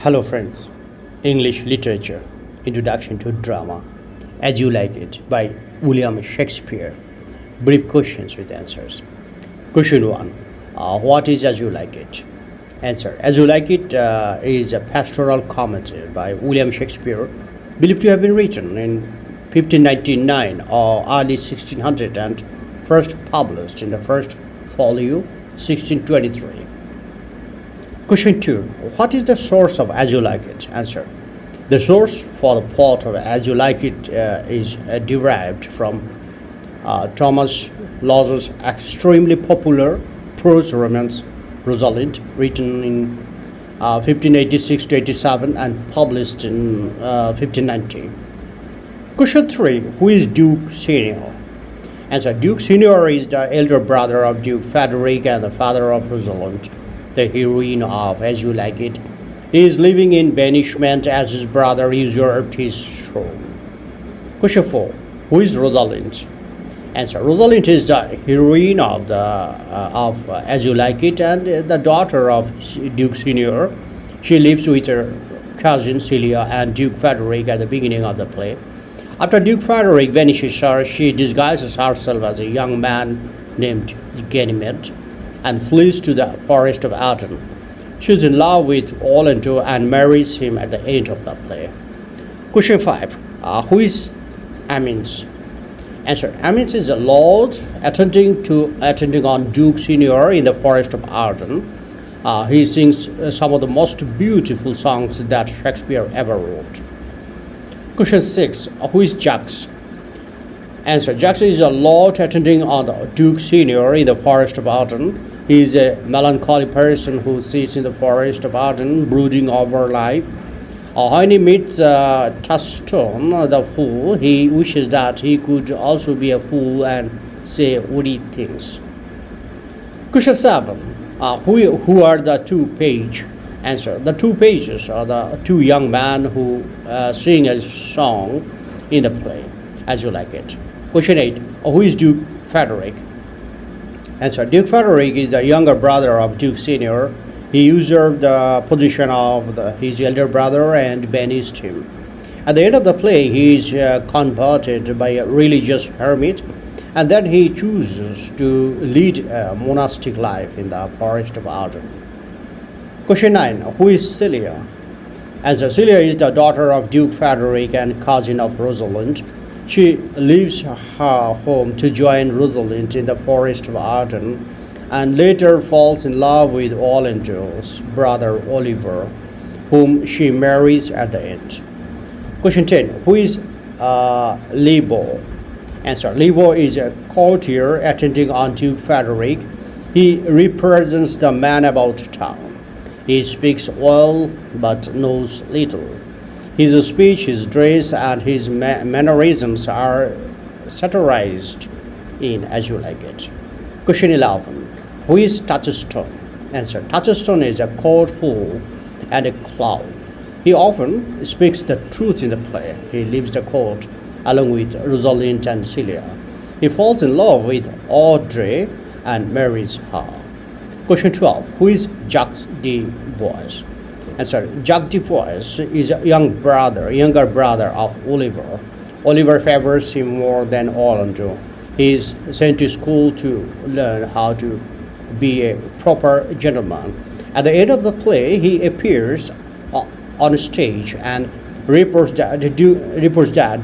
Hello, friends. English Literature Introduction to Drama As You Like It by William Shakespeare. Brief questions with answers. Question 1. What is As You Like It? Answer. As You Like It is a pastoral comedy by William Shakespeare, believed to have been written in 1599 or early 1600 and first published in the first folio 1623. Question 2. What is the source of As You Like It? Answer. The source for the plot of As You Like It is derived from Thomas Lawes's extremely popular prose romance Rosalind, written in 1586-87 and published in 1590. Question 3. Who is Duke Senior? Answer. Duke Senior is the elder brother of Duke Frederick and the father of Rosalind, the heroine of As You Like It. He is living in banishment as his brother usurped his throne. Question 4. Who is Rosalind? Answer. Rosalind is the heroine of As You Like It and the daughter of Duke Senior. She lives with her cousin Celia and Duke Frederick at the beginning of the play. After Duke Frederick vanishes her, she disguises herself as a young man named Ganymede and flees to the forest of Arden. She is in love with Orlando and marries him at the end of the play. Question 5. Who is Amins? Answer. Amins is a lord attending on Duke Senior in the forest of Arden. He sings some of the most beautiful songs that Shakespeare ever wrote. Question 6. Who is Jux? Answer. Jux is a lord attending on Duke Senior in the forest of Arden. He is a melancholy person who sits in the forest of Arden, brooding over life. When he meets Touchstone, the fool, he wishes that he could also be a fool and say witty things. Question 7. Who are the two pages? Answer. The two pages are the two young men who sing a song in the play, As You Like It. Question 8. Who is Duke Frederick? Answer. Duke Frederick is the younger brother of Duke Senior. He usurped the position of his elder brother and banished him. At the end of the play, he is converted by a religious hermit, and then he chooses to lead a monastic life in the forest of Arden. Question 9. Who is Celia? Answer. Celia is the daughter of Duke Frederick and cousin of Rosalind. She leaves her home to join Rosalind in the forest of Arden and later falls in love with Orlando's brother Oliver, whom she marries at the end. Question 10. Who is Libo? Answer. Libo is a courtier attending on Duke Frederick. He represents the man about town. He speaks well but knows little. His speech, his dress, and his mannerisms are satirized in As You Like It. Question 11. Who is Touchstone? Answer. Touchstone is a court fool and a clown. He often speaks the truth in the play. He leaves the court along with Rosalind and Celia. He falls in love with Audrey and marries her. Question 12. Who is Jacques de Bois? Answer. Jacques de Bois is a younger brother of Oliver. Oliver favors him more than Orlando. He is sent to school to learn how to be a proper gentleman. At the end of the play, he appears on stage and reports that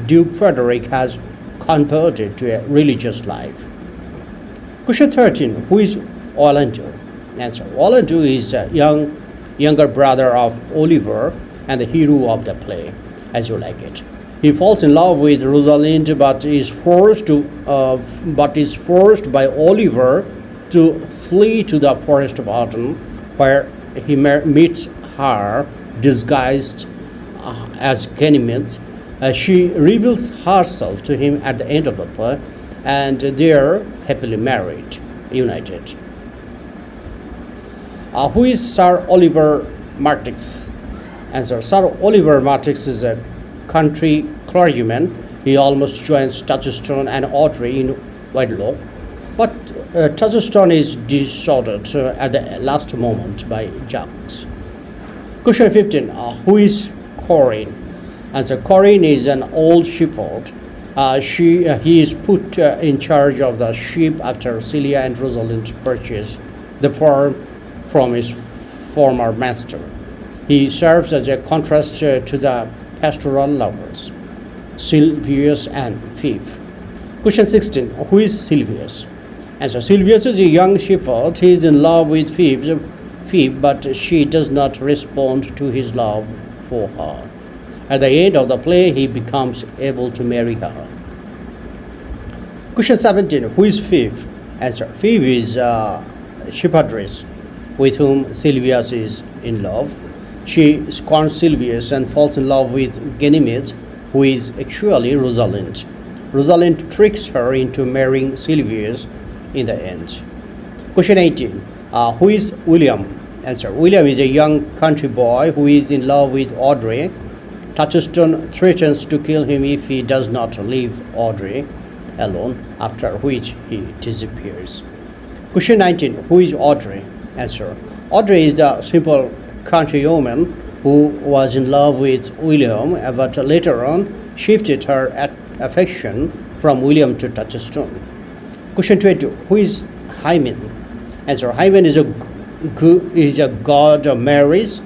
Duke Frederick has converted to a religious life. Question 13. Who is Orlando? Answer. Orlando is a younger brother of Oliver and the hero of the play, As You Like It. He falls in love with Rosalind but is forced by Oliver to flee to the forest of Arden, where he meets her disguised as Ganymede. She reveals herself to him at the end of the play, and they are happily united. Who is Sir Oliver Martix? Answer. Sir Oliver Martix is a country clergyman. He almost joins Touchstone and Audrey in wedlock, but Touchstone is disordered at the last moment by Jacques. Question 15. Who is Corin? Answer. Corin is an old shepherd. He is put in charge of the sheep after Celia and Rosalind purchase the farm from his former master. He serves as a contrast to the pastoral lovers, Silvius and Phoebe. Question 16. Who is Silvius? Answer. Silvius is a young shepherd. He is in love with Phoebe, but she does not respond to his love for her. At the end of the play, he becomes able to marry her. Question 17. Who is Phoebe? Answer. Phoebe is a shepherdess with whom Silvius is in love. She scorns Silvius and falls in love with Ganymede, who is actually Rosalind. Rosalind tricks her into marrying Silvius in the end. Question 18. Who is William? Answer. William is a young country boy who is in love with Audrey. Touchstone threatens to kill him if he does not leave Audrey alone, after which he disappears. Question 19. Who is Audrey? Answer. Audrey is the simple country woman who was in love with William, but later on shifted her affection from William to Touchstone. Question 20. Who is Hymen? Answer. Hymen is a god of marriage.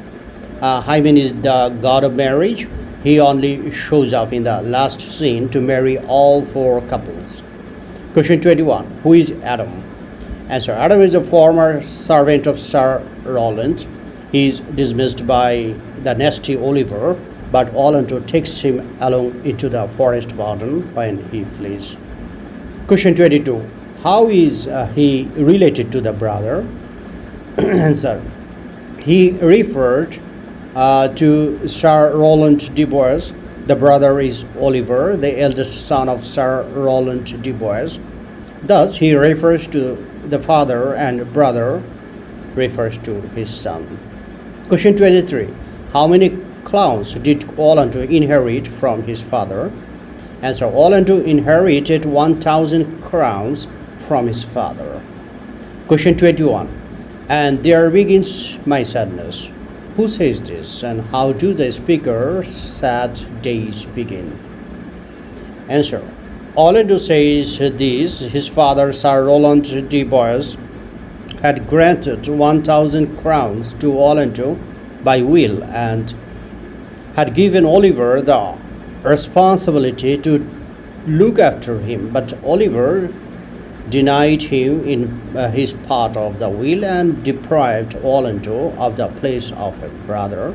Hymen is the god of marriage. He only shows up in the last scene to marry all four couples. Question 21. Who is Adam? Answer. Adam is a former servant of Sir Roland. He is dismissed by the nasty Oliver, but Orlando takes him along into the forest garden when he flees. Question 22. How is he related to the brother? Answer. He referred to Sir Roland de Bois. The brother is Oliver, the eldest son of Sir Roland de Bois. Thus, he refers to the father, and brother refers to his son. Question 23. How many crowns did Orlando inherit from his father? Answer. Orlando inherited 1,000 crowns from his father. Question 21. And there begins my sadness. Who says this, and how do the speaker's sad days begin? Answer. Orlando says this: his father, Sir Roland de Bois, had granted 1,000 crowns to Orlando by will and had given Oliver the responsibility to look after him, but Oliver denied him in his part of the will and deprived Orlando of the place of a brother,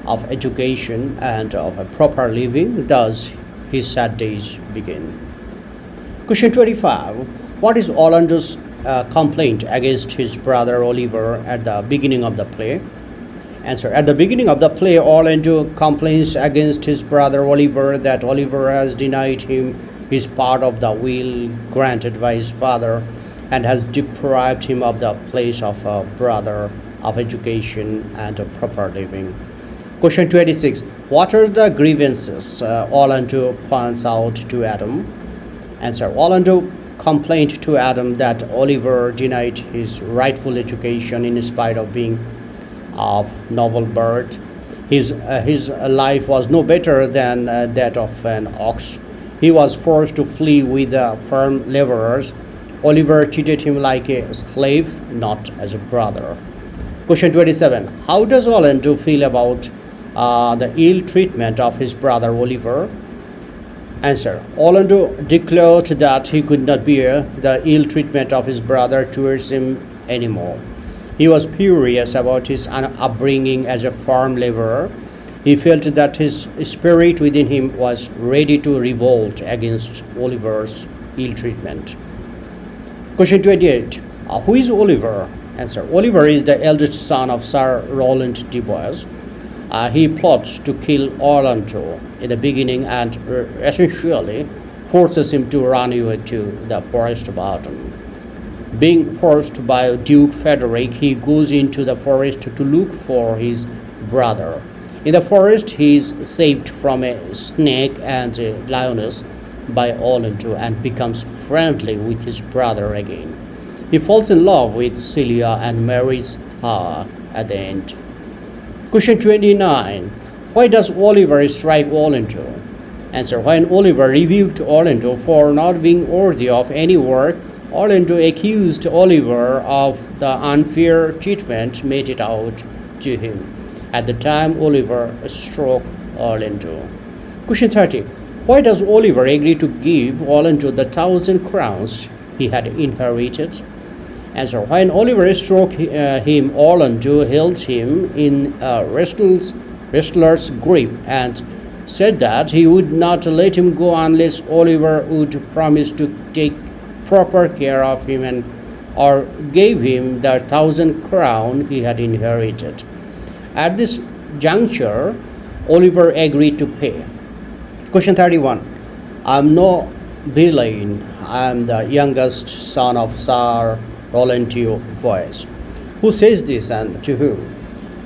of education, and of a proper living. Thus, his sad days begin. Question 25. What is Orlando's complaint against his brother Oliver at the beginning of the play? Answer. At the beginning of the play, Orlando complains against his brother Oliver that Oliver has denied him his part of the will granted by his father and has deprived him of the place of a brother, of education, and of proper living. Question 26. What are the grievances Orlando points out to Adam? Answer. Orlando complained to Adam that Oliver denied his rightful education in spite of being of noble birth. His life was no better than that of an ox. He was forced to flee with the farm laborers. Oliver treated him like a slave, not as a brother. Question 27. How does Orlando feel about the ill treatment of his brother Oliver? Answer. Orlando declared that he could not bear the ill treatment of his brother towards him anymore. He was furious about his upbringing as a farm laborer. He felt that his spirit within him was ready to revolt against Oliver's ill treatment. Question 28. Who is Oliver? Answer. Oliver is the eldest son of Sir Roland de Bois. He plots to kill Orlando in the beginning and essentially forces him to run away to the forest garden. Being forced by Duke Frederick, he goes into the forest to look for his brother. In the forest, he is saved from a snake and a lioness by Orlando and becomes friendly with his brother again. He falls in love with Celia and marries her at the end. Question 29. Why does Oliver strike Orlando? Answer. When Oliver rebuked Orlando for not being worthy of any work, Orlando accused Oliver of the unfair treatment meted out to him. At the time, Oliver struck Orlando. Question 30. Why does Oliver agree to give Orlando the 1,000 crowns he had inherited? Answer. When Oliver struck him, Orlando held him in a wrestler's grip and said that he would not let him go unless Oliver would promise to take proper care of him and or gave him the 1,000 crowns he had inherited. At this juncture, Oliver agreed to pay. Question 31. I'm no villain. I'm the youngest son of Sir Orlando Voice. Who says this and to whom?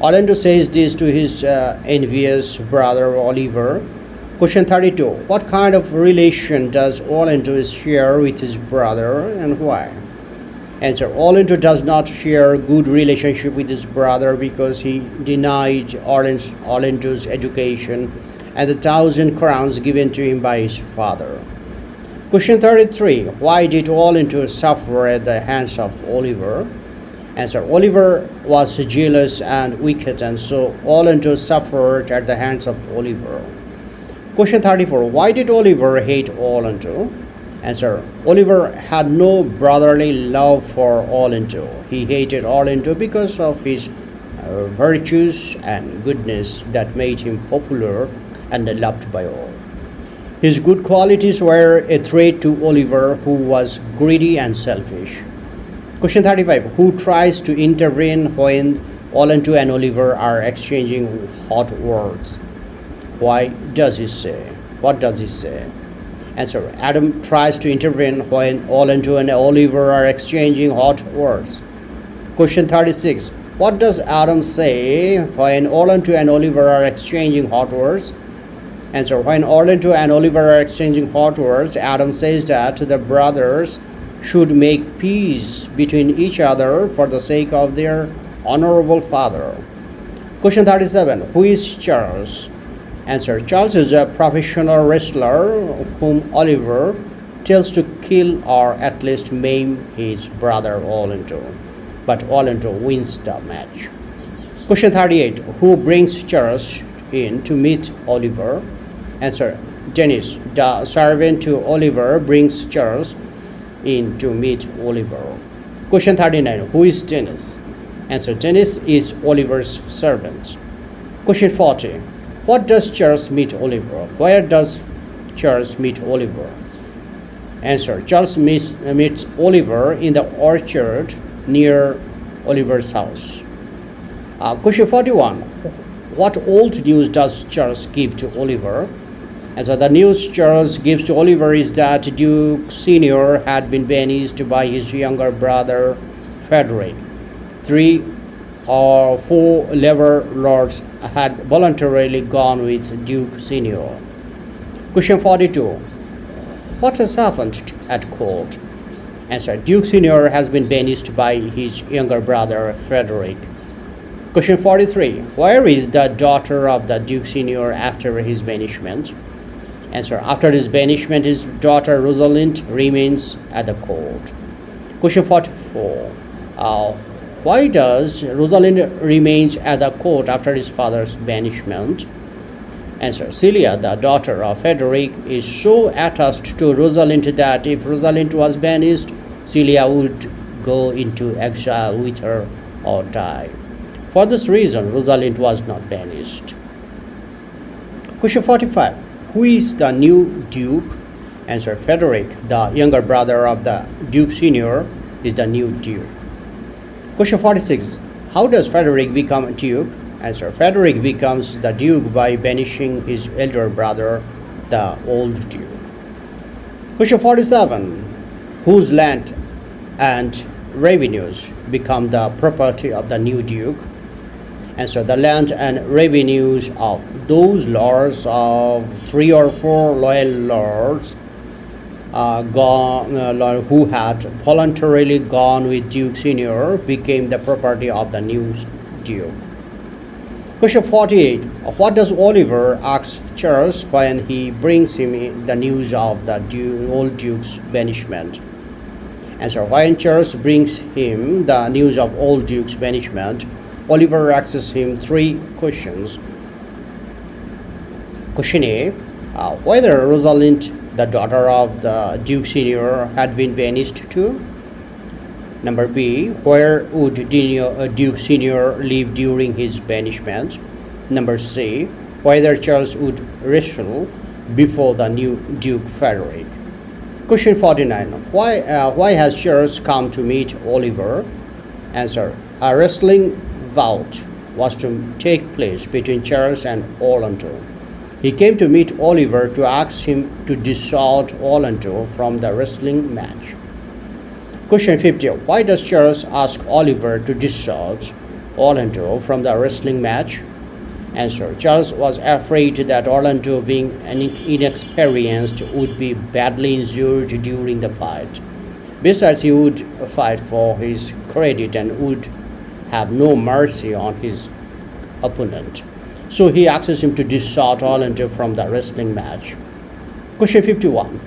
Orlando says this to his envious brother Oliver. Question 32. What kind of relation does Orlando share with his brother and why? Answer. Orlando does not share good relationship with his brother because he denied Orlando's education and the 1,000 crowns given to him by his father. Question 33. Why did Orlando suffer at the hands of Oliver? Answer. Oliver was jealous and wicked, and so Orlando suffered at the hands of Oliver. Question 34. Why did Oliver hate Orlando? Answer. Oliver had no brotherly love for Orlando. He hated Orlando because of his virtues and goodness that made him popular and loved by all. His good qualities were a threat to Oliver, who was greedy and selfish. Question 35. Who tries to intervene when Orlando and Oliver are exchanging hot words? Why does he say? What does he say? Answer. Adam tries to intervene when Orlando and Oliver are exchanging hot words. Question 36. What does Adam say when Orlando and Oliver are exchanging hot words? Answer. When Orlando and Oliver are exchanging hot words, Adam says that the brothers should make peace between each other for the sake of their honorable father. Question 37. Who is Charles? Answer. Charles is a professional wrestler whom Oliver tells to kill or at least maim his brother Orlando. But Orlando wins the match. Question 38. Who brings Charles in to meet Oliver? Answer. Dennis, the servant to Oliver, brings Charles in to meet Oliver. Question 39. Who is Dennis? Answer. Dennis is Oliver's servant. Question 40. What does Charles meet Oliver? Where does Charles meet Oliver? Answer. Charles meets Oliver in the orchard near Oliver's house. Question 41. What old news does Charles give to Oliver? And so the news Charles gives to Oliver is that Duke Senior had been banished by his younger brother Frederick. 3 or 4 lever lords had voluntarily gone with Duke Senior. Question 42. What has happened at court? Answer. Duke Senior has been banished by his younger brother Frederick. Question 43. Where is the daughter of the Duke Senior after his banishment? Answer. After his banishment, his daughter Rosalind remains at the court. Question 44. Why does Rosalind remains at the court after his father's banishment? Answer. Celia, the daughter of Frederick, is so attached to Rosalind that if Rosalind was banished, Celia would go into exile with her or die. For this reason, Rosalind was not banished. Question 45. Who is the new Duke? Answer. Frederick, the younger brother of the Duke Senior, is the new Duke. Question 46. How does Frederick become Duke? Answer. Frederick becomes the Duke by banishing his elder brother, the old Duke. Question 47. Whose land and revenues become the property of the new Duke? Answer. The land and revenues of those lords of 3 or 4 loyal lords who had voluntarily gone with Duke Senior became the property of the new Duke. Question 48. What does Oliver ask Charles when he brings him the news of the old Duke's banishment? Answer. When Charles brings him the news of old Duke's banishment, Oliver asks him three questions. Question A. Whether Rosalind, the daughter of the Duke Senior, had been banished to. Number B. Where would Duke Senior live during his banishment? Number C. Whether Charles would wrestle before the new Duke Frederick. Question 49. Why has Charles come to meet Oliver? Answer. A wrestling bout was to take place between Charles and Orlando. He came to meet Oliver to ask him to dissuade Orlando from the wrestling match. Question 50. Why does Charles ask Oliver to dissuade Orlando from the wrestling match? Answer. Charles was afraid that Orlando, being inexperienced, would be badly injured during the fight. Besides, he would fight for his credit and would have no mercy on his opponent. So he asks him to dissuade Orlando from the wrestling match. Question 51.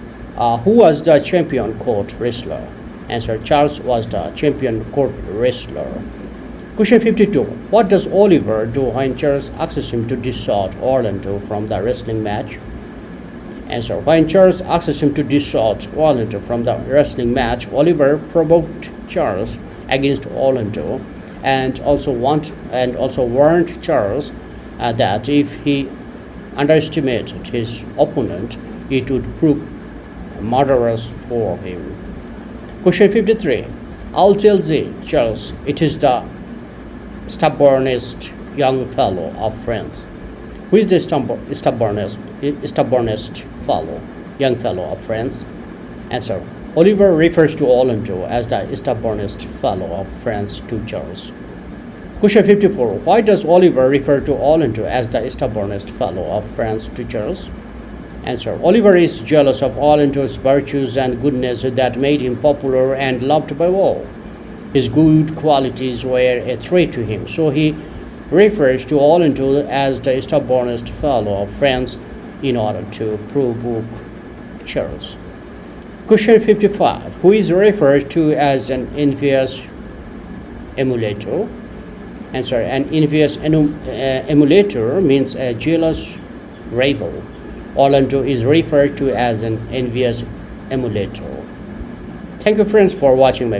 Who was the champion court wrestler? Answer. Charles was the champion court wrestler. Question 52. What does Oliver do when Charles asks him to dissuade Orlando from the wrestling match? Answer. When Charles asks him to dissuade Orlando from the wrestling match, Oliver provoked Charles against Orlando and also warned Charles that if he underestimated his opponent, it would prove murderous for him. Question 53. I'll tell thee, Charles, it is the stubbornest young fellow of France. Who is the stubbornest young fellow of France? Answer. Oliver refers to Orlando as the stubbornest fellow of France to Charles. Question 54. Why does Oliver refer to Orlando as the stubbornest fellow of France to Charles? Answer. Oliver is jealous of Orlando's virtues and goodness that made him popular and loved by all. His good qualities were a threat to him, so he refers to Orlando as the stubbornest fellow of France in order to provoke Charles. Question 55. Who is referred to as an envious emulator? Answer. An envious emulator means a jealous rival. Orlando is referred to as an envious emulator. Thank you friends for watching my video.